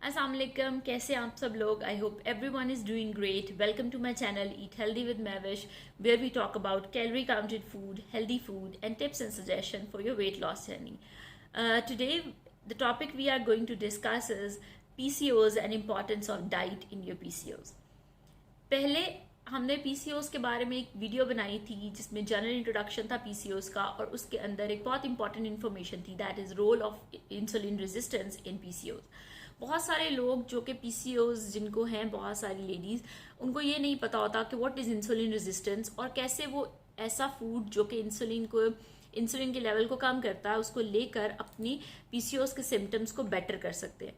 अस्सलाम वालेकुम, कैसे हैं आप सब लोग। I hope everyone is doing great. Welcome to my channel eat healthy with Mavish, where we talk about calorie counted food, healthy food and tips and suggestion for your weight loss journey. Today the topic we are going to discuss is PCOS and importance of diet in your PCOS। पहले हमने PCOS के बारे में एक video बनाई थी जिसमें general introduction था पीसीओस का, और उसके अंदर एक बहुत इंपॉर्टेंट इन्फॉर्मेशन थी, that is role of insulin resistance in PCOS. बहुत सारे लोग जो कि पीसीओस जिनको हैं, बहुत सारी लेडीज, उनको ये नहीं पता होता कि व्हाट इज इंसुलिन रेजिस्टेंस और कैसे वो ऐसा फूड जो कि इंसुलिन के लेवल को कम करता है उसको लेकर अपनी पीसीओस के सिम्टम्स को बेटर कर सकते हैं।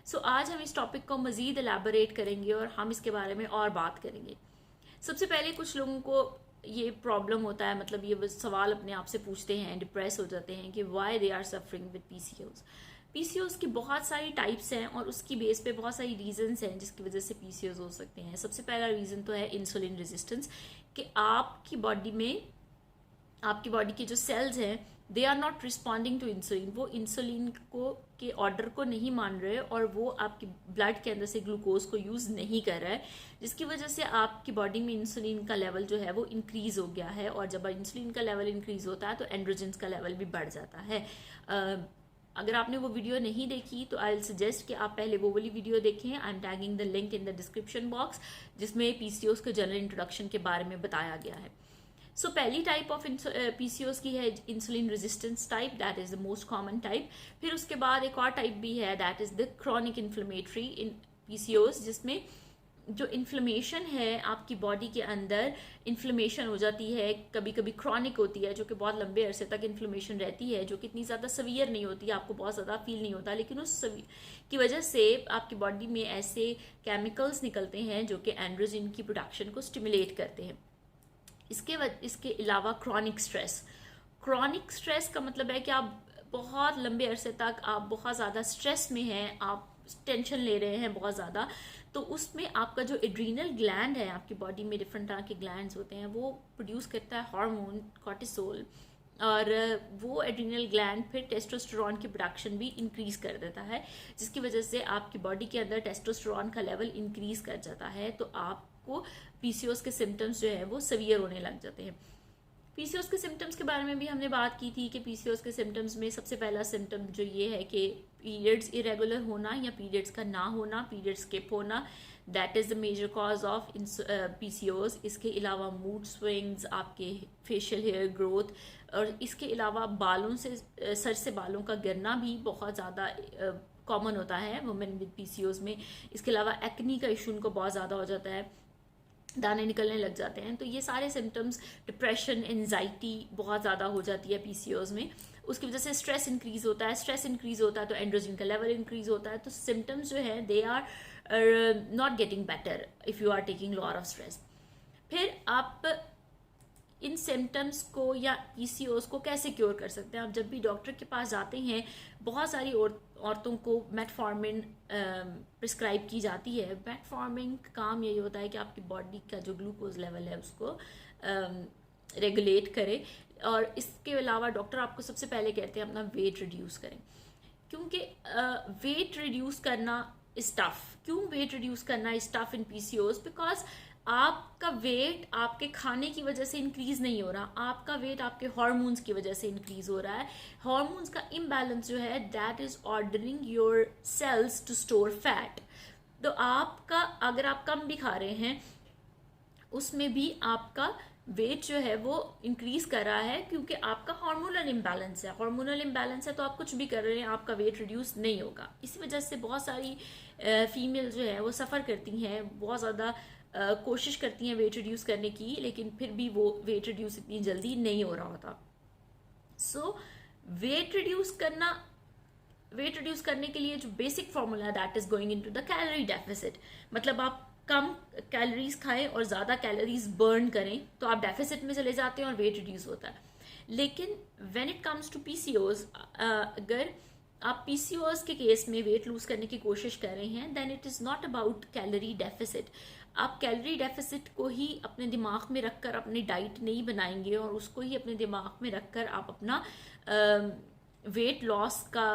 सो आज हम इस टॉपिक को मजीद एलैबोरेट करेंगे और हम इसके बारे में और बात करेंगे। सबसे पहले कुछ लोगों को ये प्रॉब्लम होता है, मतलब ये सवाल अपने आप से पूछते हैं, डिप्रेस हो जाते हैं कि why they are suffering with PCOS. PCOS की बहुत सारी टाइप्स हैं और उसकी बेस पे बहुत सारी रीजंस हैं जिसकी वजह से पीसीओस हो सकते हैं। सबसे पहला रीजन तो है इंसुलिन रेजिस्टेंस, कि आपकी बॉडी की जो सेल्स हैं they are not responding to insulin. वो इंसुलिन को के ऑर्डर को नहीं मान रहे और वो आपकी ब्लड के अंदर से ग्लूकोज को यूज नहीं कर रहा है, जिसकी वजह से आपकी बॉडी में इंसुलिन का लेवल जो है वो इंक्रीज हो गया है। और जब इंसुलिन का लेवल इंक्रीज होता है तो एंड्रोजन्स का लेवल भी बढ़ जाता है। अगर आपने वो वीडियो नहीं देखी तो आई विल सजेस्ट कि आप पहले वो वाली वीडियो देखें। I am tagging the link in the description box, जिसमें पीसीओस के जनरल इंट्रोडक्शन के बारे में बताया गया है। सो पहली टाइप ऑफ पीसीओस की है insulin resistance type, that is the most common type. फिर उसके बाद एक और टाइप भी है, that is the chronic inflammatory in PCOS, जिसमें जो इन्फ्लेमेशन है आपकी बॉडी के अंदर इन्फ्लेमेशन हो जाती है, कभी कभी क्रॉनिक होती है, जो कि बहुत लंबे अरसे तक इन्फ्लेमेशन रहती है, जो कि इतनी ज़्यादा सवियर नहीं होती, आपको बहुत ज़्यादा फील नहीं होता, लेकिन उस की वजह से आपकी बॉडी में ऐसे केमिकल्स निकलते हैं जो कि एंड्रोजन की प्रोडक्शन को स्टिमुलेट करते हैं। इसके अलावा क्रॉनिक स्ट्रेस का मतलब है कि आप बहुत लंबे अरसे तक आप बहुत ज़्यादा स्ट्रेस में हैं, आप टेंशन ले रहे हैं बहुत ज़्यादा, तो उसमें आपका जो एड्रीनल ग्लैंड है, आपकी बॉडी में डिफरेंट तरह के ग्लैंड्स होते हैं, वो प्रोड्यूस करता है हार्मोन कॉर्टिसोल, और वो एड्रीनल ग्लैंड फिर टेस्टोस्टेरोन की प्रोडक्शन भी इंक्रीज कर देता है, जिसकी वजह से आपकी बॉडी के अंदर टेस्टोस्टेरोन का लेवल इंक्रीज कर जाता है, तो आपको पीसीओस के सिम्टम्स जो है वो सवियर होने लग जाते हैं। पीसीओस के सिम्टम्स के बारे में भी हमने बात की थी कि पीसीओस के सिम्टम्स में सबसे पहला सिम्टम जो ये है कि पीरियड्स इरेगुलर होना या पीरियड्स का ना होना, पीरियड स्किप होना, that is the major cause of PCOS. इसके अलावा मूड स्विंग्स, आपके फेशियल हेयर ग्रोथ, और इसके अलावा बालों से सर से बालों का गिरना भी बहुत ज़्यादा कॉमन होता है वुमेन विद पीसीओस में। इसके अलावा एक्नी का इशू उनको बहुत ज़्यादा हो जाता है, दाने निकलने लग जाते हैं। तो ये सारे सिम्टम्स, डिप्रेशन, एंजाइटी बहुत ज़्यादा हो जाती है पीसीओस में। उसकी वजह से स्ट्रेस इंक्रीज होता है तो एंड्रोजन का लेवल इंक्रीज होता है, तो सिम्टम्स जो है they are not getting better if you are taking lot of stress. फिर आप इन सिम्टम्स को या पीसीओस को कैसे क्योर कर सकते हैं। आप जब भी डॉक्टर के पास जाते हैं, बहुत सारी औरतों को मेटफॉर्मिन प्रिस्क्राइब की जाती है। मेटफॉर्मिन का काम यही होता है कि आपकी बॉडी का जो ग्लूकोज लेवल है उसको रेगुलेट करे, और इसके अलावा डॉक्टर आपको सबसे पहले कहते हैं अपना वेट रिड्यूस करें, क्योंकि वेट रिड्यूस करना इज टफ। क्यों वेट रिड्यूस करना is tough in PCOS? Because आपका वेट आपके खाने की वजह से इंक्रीज नहीं हो रहा, आपका वेट आपके हार्मोन्स की वजह से इंक्रीज हो रहा है। हार्मोन्स का इम्बैलेंस जो है that is ordering your cells to store fat. तो आपका अगर आप कम भी खा रहे हैं उसमें भी आपका वेट जो है वो इंक्रीज कर रहा है, क्योंकि आपका हार्मोनल इम्बैलेंस है। तो आप कुछ भी कर रहे हैं, आपका वेट रिड्यूस नहीं होगा। इसी वजह से बहुत सारी फीमेल जो है वो सफ़र करती हैं, बहुत ज़्यादा कोशिश करती हैं वेट रिड्यूस करने की, लेकिन फिर भी वो वेट रिड्यूस इतनी जल्दी नहीं हो रहा होता। सो वेट रिड्यूस करने के लिए जो बेसिक फॉर्मूला है that is going into the calorie deficit. मतलब आप कम कैलोरीज खाएं और ज़्यादा कैलोरीज बर्न करें तो आप डेफिसिट में चले जाते हैं और वेट रिड्यूस होता है। लेकिन when it comes to PCOS, अगर आप पीसीओस के केस में वेट लूज करने की कोशिश कर रहे हैं, then it is not about calorie deficit. आप कैलोरी डेफिसिट को ही अपने दिमाग में रखकर अपनी डाइट नहीं बनाएंगे, और उसको ही अपने दिमाग में रखकर आप अपना वेट लॉस का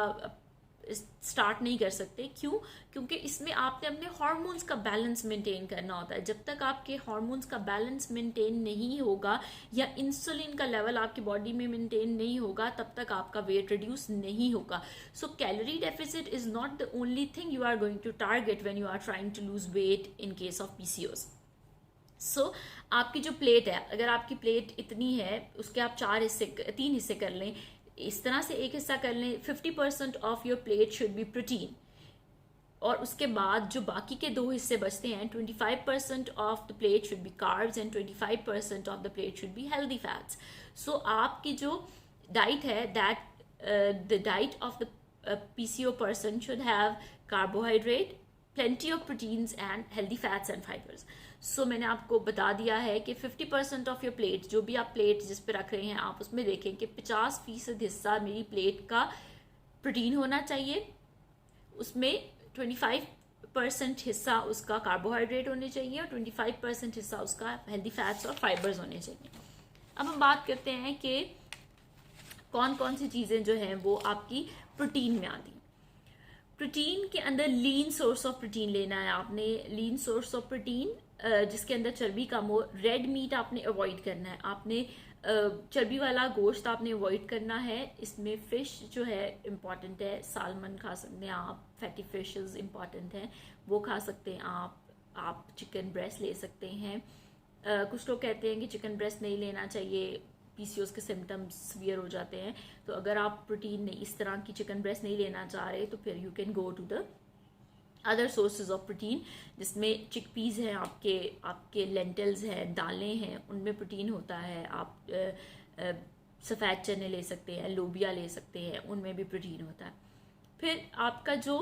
स्टार्ट नहीं कर सकते। क्यों? क्योंकि इसमें आपने अपने हार्मोन्स का बैलेंस मेंटेन करना होता है। जब तक आपके हार्मोन्स का बैलेंस मेंटेन नहीं होगा या इंसुलिन का लेवल आपकी बॉडी में मेंटेन नहीं होगा, तब तक आपका वेट रिड्यूस नहीं होगा। So calorie deficit is not the only thing you are going to target when you are trying to lose weight in case of PCOS. So आपकी जो प्लेट है, अगर आपकी प्लेट इतनी है, उसके आप 3 हिस्से कर लें। इस तरह से एक हिस्सा कर लें, 50% of your plate should B protein, और उसके बाद जो बाकी के 2 हिस्से बचते हैं, 25% of the plate should be carbs and 25% of the plate should be healthy fats. So आपकी जो डाइट है, that the diet of the PCO person should have carbohydrate, plenty of proteins and healthy fats and fibers. So मैंने आपको बता दिया है कि 50% of your plate, जो भी आप प्लेट जिस पे रख रहे हैं, आप उसमें देखें कि 50% हिस्सा मेरी प्लेट का प्रोटीन होना चाहिए, उसमें 25% हिस्सा उसका कार्बोहाइड्रेट होने चाहिए और 25% हिस्सा उसका हेल्दी फैट्स और फाइबर्स होने चाहिए। अब हम बात करते हैं कि कौन कौन सी चीज़ें जो हैं वो आपकी प्रोटीन में आती हैं। प्रोटीन के अंदर लीन सोर्स ऑफ प्रोटीन लेना है आपने। लीन सोर्स ऑफ प्रोटीन जिसके अंदर चर्बी कम हो। रेड मीट आपने अवॉइड करना है, आपने चर्बी वाला गोश्त आपने अवॉइड करना है। इसमें फ़िश जो है इम्पॉर्टेंट है, सालमन खा सकते हैं आप, फैटी फिशेस इम्पॉर्टेंट हैं, वो खा सकते हैं आप चिकन ब्रेस्ट ले सकते हैं। कुछ लोग कहते हैं कि चिकन ब्रेस्ट नहीं लेना चाहिए, पीसीओएस के सिम्टम्स सीवियर हो जाते हैं। तो अगर आप प्रोटीन नहीं, इस तरह की चिकन ब्रेस्ट नहीं लेना चाह रहे, तो फिर you can go to the other sources of protein, जिसमें चिकपीज़ हैं, आपके लेंटल्स हैं, दालें हैं, उनमें प्रोटीन होता है। आप सफ़ेद चने ले सकते हैं, लोबिया ले सकते हैं, उनमें भी प्रोटीन होता है। फिर आपका जो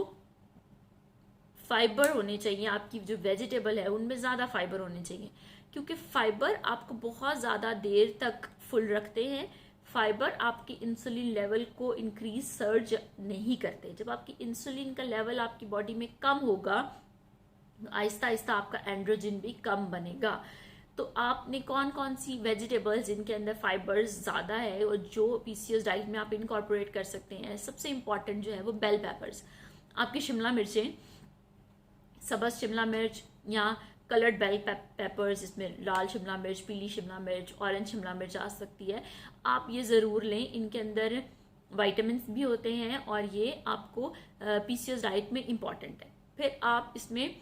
फाइबर होने चाहिए, आपकी जो वेजिटेबल है उनमें ज़्यादा फाइबर होने चाहिए, क्योंकि फाइबर आपको बहुत ज़्यादा देर तक फुल रखते हैं। फाइबर आपके इंसुलिन लेवल को इंक्रीज सर्ज नहीं करते। जब आपकी इंसुलिन का लेवल आपकी बॉडी में कम होगा, आहिस्ता आहिस्ता आपका एंड्रोजन भी कम बनेगा। तो आपने कौन कौन सी वेजिटेबल्स जिनके अंदर फाइबर्स ज़्यादा है और जो पीसीओएस डाइट में आप इनकॉर्पोरेट कर सकते हैं, सबसे इम्पॉर्टेंट जो है वो बेल पेपर्स। आपकी शिमला मिर्चें, सब्ज़ शिमला मिर्च या कलर्ड बेल पेपर्स, इसमें लाल शिमला मिर्च, पीली शिमला मिर्च, ऑरेंज शिमला मिर्च आ सकती है, आप ये ज़रूर लें। इनके अंदर विटामिन्स भी होते हैं और ये आपको पीसीओएस डाइट में इम्पॉर्टेंट है। फिर आप इसमें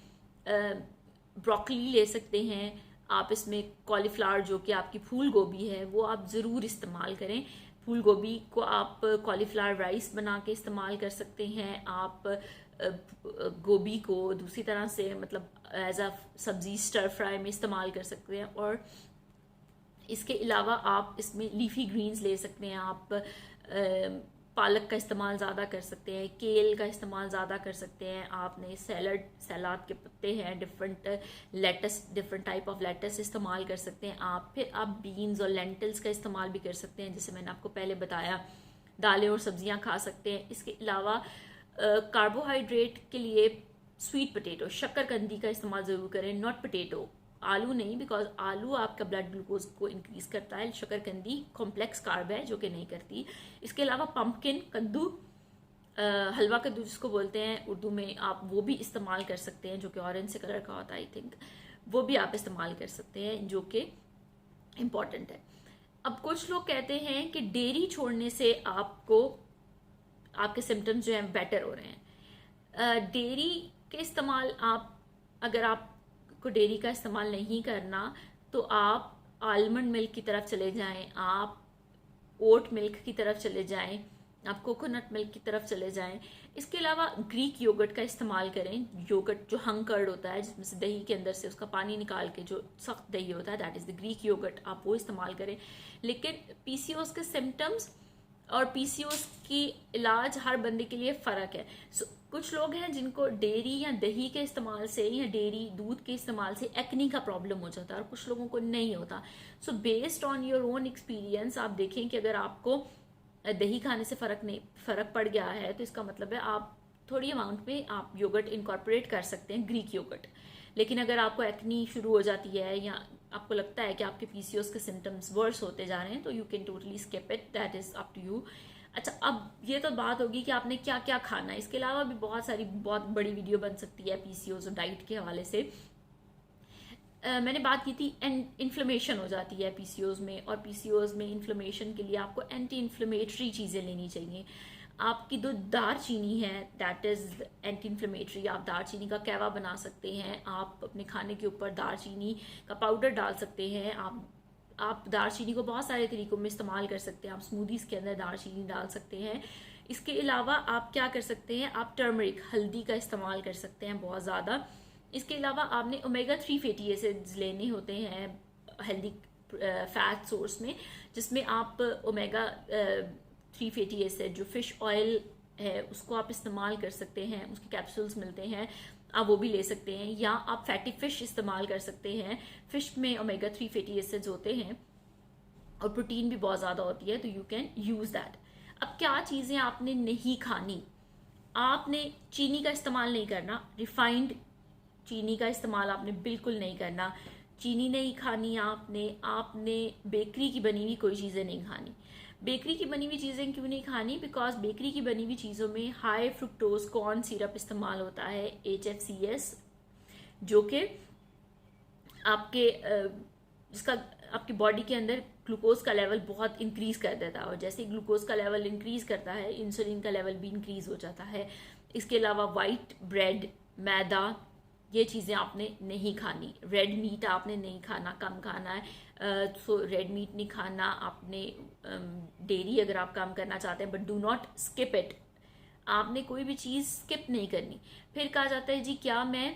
ब्रोकली ले सकते हैं, आप इसमें कॉलीफ्लावर जो कि आपकी फूल गोभी है वो आप ज़रूर इस्तेमाल करें। फूल गोभी को आप कॉलीफ्लावर राइस बना के इस्तेमाल कर सकते हैं। आप गोभी को दूसरी तरह से, मतलब एज अ सब्जी स्टर फ्राई में इस्तेमाल कर सकते हैं। और इसके अलावा आप इसमें लीफी ग्रीन्स ले सकते हैं, आप पालक का इस्तेमाल ज़्यादा कर सकते हैं, केल का इस्तेमाल ज़्यादा कर सकते हैं। आपने सलाद के पत्ते हैं, डिफरेंट टाइप ऑफ लेटस इस्तेमाल कर सकते हैं आप। फिर आप बीन्स और लेंटिल्स का इस्तेमाल भी कर सकते हैं, जैसे मैंने आपको पहले बताया। दालें और सब्जियां खा सकते हैं। इसके अलावा कार्बोहाइड्रेट के लिए स्वीट पोटैटो, शक्करकंदी का इस्तेमाल ज़रूर करें, नॉट पोटैटो, आलू नहीं, बिकॉज आलू आपका ब्लड ग्लूकोज को इंक्रीज करता है। शक्करकंदी कॉम्प्लेक्स कार्ब है जो कि नहीं करती। इसके अलावा पंपकिन, कद्दू, हलवा कद्दू जिसको बोलते हैं उर्दू में, आप वो भी इस्तेमाल कर सकते हैं, जो कि ऑरेंज से कलर का होता है, आई थिंक वो भी आप इस्तेमाल कर सकते हैं, जो कि इम्पॉर्टेंट है। अब कुछ लोग कहते हैं कि डेयरी छोड़ने से आपके सिम्टम्स जो हैं बेटर हो रहे हैं। डेयरी के इस्तेमाल, अगर आपको डेयरी का इस्तेमाल नहीं करना तो आप आलमंड मिल्क की तरफ चले जाएं, आप ओट मिल्क की तरफ चले जाएं, आप कोकोनट मिल्क की तरफ चले जाएं। इसके अलावा ग्रीक योगर्ट का इस्तेमाल करें। योगर्ट जो हंग कर्ड होता है, जिसमें से दही के अंदर से उसका पानी निकाल के जो सख्त दही होता है, that is the Greek yogurt, आप वो इस्तेमाल करें। लेकिन पीसीओएस के सिम्टम्स और पीसीओएस की इलाज हर बंदे के लिए फ़र्क है। कुछ लोग हैं जिनको डेयरी या दही के इस्तेमाल से या डेयरी दूध के इस्तेमाल से एक्नी का प्रॉब्लम हो जाता है और कुछ लोगों को नहीं होता। So based on your own experience आप देखें कि अगर आपको दही खाने से फ़र्क पड़ गया है तो इसका मतलब है आप थोड़ी अमाउंट में आप योगर्ट इनकॉर्पोरेट कर सकते हैं, ग्रीक योगर्ट। लेकिन अगर आपको एक्नी शुरू हो जाती है या आपको लगता है कि आपके पीसीओएस के सिम्टम्स वर्स होते जा रहे हैं, तो you can totally skip it, that is up to you. अच्छा, अब ये तो बात होगी कि आपने क्या क्या खाना है। इसके अलावा भी बहुत बड़ी वीडियो बन सकती है पीसीओएस और डाइट के हवाले से। मैंने बात की थी इन्फ्लेमेशन हो जाती है पीसीओएस में, और पीसीओएस में इन्फ्लेमेशन के लिए आपको एंटी इन्फ्लेमेटरी चीज़ें लेनी चाहिए। आपकी जो दारचीनी है दैट इज़ एंटी इन्फ्लेमेटरी। आप दारचीनी का कहवा बना सकते हैं, आप अपने खाने के ऊपर दारचीनी का पाउडर डाल सकते हैं। आप दारचीनी को बहुत सारे तरीकों में इस्तेमाल कर सकते हैं। आप स्मूदीज़ के अंदर दारचीनी डाल सकते हैं। इसके अलावा आप क्या कर सकते हैं, आप टर्मरिक, हल्दी का इस्तेमाल कर सकते हैं बहुत ज़्यादा। इसके अलावा आपने ओमेगा 3 फैटी एसिड्स लेने होते हैं हेल्दी फैट सोर्स में, जिसमें आप ओमेगा 3 फैटी एसिड जो फिश ऑयल है उसको आप इस्तेमाल कर सकते हैं। उसके कैप्सूल्स मिलते हैं, आप वो भी ले सकते हैं। या आप फैटी फिश इस्तेमाल कर सकते हैं। फिश में ओमेगा 3 फैटी एसिड्स होते हैं और प्रोटीन भी बहुत ज़्यादा होती है, तो यू कैन यूज़ दैट। अब क्या चीज़ें आपने नहीं खानी, आपने चीनी का इस्तेमाल नहीं करना। रिफाइंड चीनी का इस्तेमाल आपने बिल्कुल नहीं करना। चीनी नहीं खानी आपने बेकरी की बनी हुई कोई चीज़ें नहीं खानी। बेकरी की बनी हुई चीज़ें क्यों नहीं खानी, बिकॉज बेकरी की बनी हुई चीज़ों में हाई फ्रुक्टोज कॉर्न सिरप इस्तेमाल होता है, HFCS, जो कि आपके जिसका आपकी बॉडी के अंदर ग्लूकोज का लेवल बहुत इंक्रीज कर देता है, और जैसे ग्लूकोज का लेवल इंक्रीज करता है इंसुलिन का लेवल भी इंक्रीज हो जाता है। इसके अलावा वाइट ब्रेड, मैदा, ये चीज़ें आपने नहीं खानी। रेड मीट आपने नहीं खाना, कम खाना है। सो रेड मीट नहीं खाना आपने। डेयरी अगर आप कम करना चाहते हैं, but do not skip it. आपने कोई भी चीज़ स्किप नहीं करनी। फिर कहा जाता है जी क्या मैं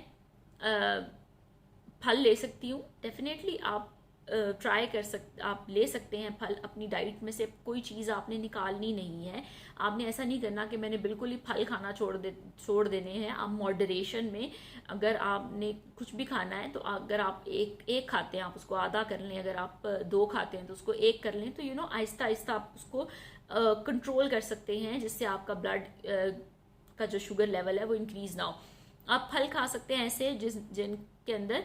फल ले सकती हूँ? डेफिनेटली आप आप ले सकते हैं फल अपनी डाइट में से। कोई चीज़ आपने निकालनी नहीं है। आपने ऐसा नहीं करना कि मैंने बिल्कुल ही फल खाना छोड़ देने हैं। आप मॉडरेशन में, अगर आपने कुछ भी खाना है तो अगर आप एक खाते हैं आप उसको आधा कर लें, अगर आप 2 खाते हैं तो उसको 1 कर लें। तो आहिस्ता आहिस्ता आप उसको कंट्रोल कर सकते हैं, जिससे आपका ब्लड का जो शुगर लेवल है वो इंक्रीज ना हो। आप फल खा सकते हैं ऐसे जिनके अंदर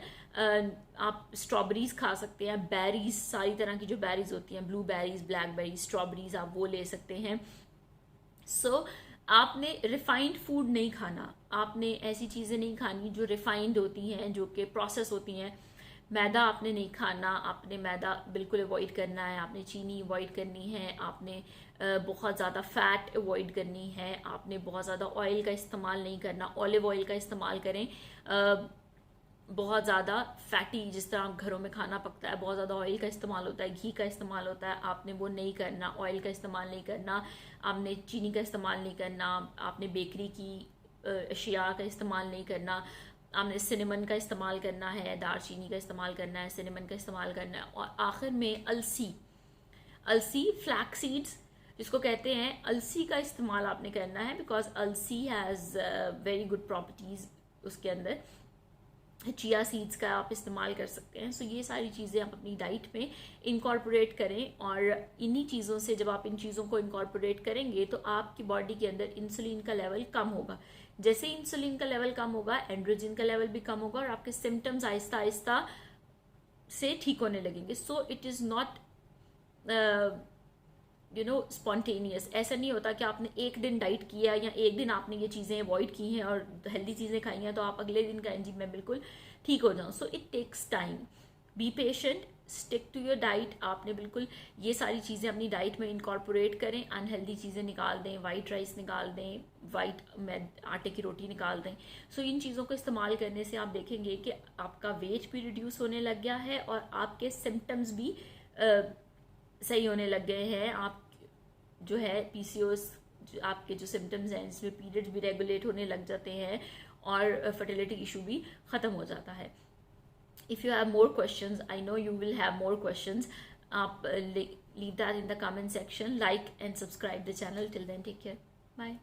आप स्ट्रॉबेरीज खा सकते हैं, बेरीज, सारी तरह की जो बेरीज होती हैं, ब्लूबेरीज, ब्लैकबेरीज, स्ट्रॉबेरीज, आप वो ले सकते हैं। सो आपने रिफाइंड फूड नहीं खाना। आपने ऐसी चीज़ें नहीं खानी जो रिफाइंड होती हैं, जो कि प्रोसेस होती हैं। मैदा आपने नहीं खाना, आपने मैदा बिल्कुल अवॉइड करना है। आपने चीनी अवॉइड करनी है। आपने बहुत ज़्यादा फैट अवॉइड करनी है। आपने बहुत ज़्यादा ऑयल का इस्तेमाल नहीं करना। ऑलिव ऑयल का इस्तेमाल करें। बहुत ज़्यादा फैटी, जिस तरह घरों में खाना पकता है बहुत ज़्यादा ऑयल का इस्तेमाल होता है, घी का इस्तेमाल होता है, आपने वो नहीं करना। ऑयल का इस्तेमाल नहीं करना, आपने चीनी का इस्तेमाल नहीं करना, आपने बेकरी की अशिया का इस्तेमाल नहीं करना। आपने सिनेमन का इस्तेमाल करना है, दारचीनी का इस्तेमाल करना है, सिनेमन का इस्तेमाल करना है। और आखिर में अलसी फ्लैक्स सीड्स जिसको कहते हैं, अलसी का इस्तेमाल आपने करना है, बिकॉज अलसी हैज़ वेरी गुड प्रॉपर्टीज़ उसके अंदर। चिया सीड्स का आप इस्तेमाल कर सकते हैं। सो ये सारी चीज़ें आप अपनी डाइट में इनकॉर्पोरेट करें, और इन्हीं चीज़ों से जब आप इन चीज़ों को इनकॉर्पोरेट करेंगे तो आपकी बॉडी के अंदर इंसुलिन का लेवल कम होगा। जैसे इंसुलिन का लेवल कम होगा, एंड्रोजन का लेवल भी कम होगा, और आपके सिम्टम्स आहिस्ता आहिस्ता से ठीक होने लगेंगे। So it is not spontaneous. ऐसा नहीं होता कि आपने एक दिन डाइट किया या एक दिन आपने ये चीज़ें अवॉइड की हैं और हेल्दी चीज़ें खाई हैं तो आप अगले दिन कहें जी मैं बिल्कुल ठीक हो जाऊँ। So it takes time. Be patient, stick to your diet. आपने बिल्कुल ये सारी चीज़ें अपनी डाइट में इनकॉर्पोरेट करें। अनहेल्दी चीज़ें निकाल दें, वाइट राइस निकाल दें, आटे की रोटी निकाल दें। सो इन चीज़ों को इस्तेमाल करने से आप देखेंगे कि आपका वेट भी रिड्यूस होने लग गया है और आपके सिम्टम्स भी सही होने लग गए हैं। आप जो है पीसीओएस, आपके जो सिम्टम्स हैं इसमें पीरियड्स भी रेगुलेट होने लग जाते हैं और फर्टिलिटी इशू भी ख़त्म हो जाता है। If you have more questions, I know you will have more questions, आप leave that in the comment section, like and subscribe the channel. Till then take care, bye.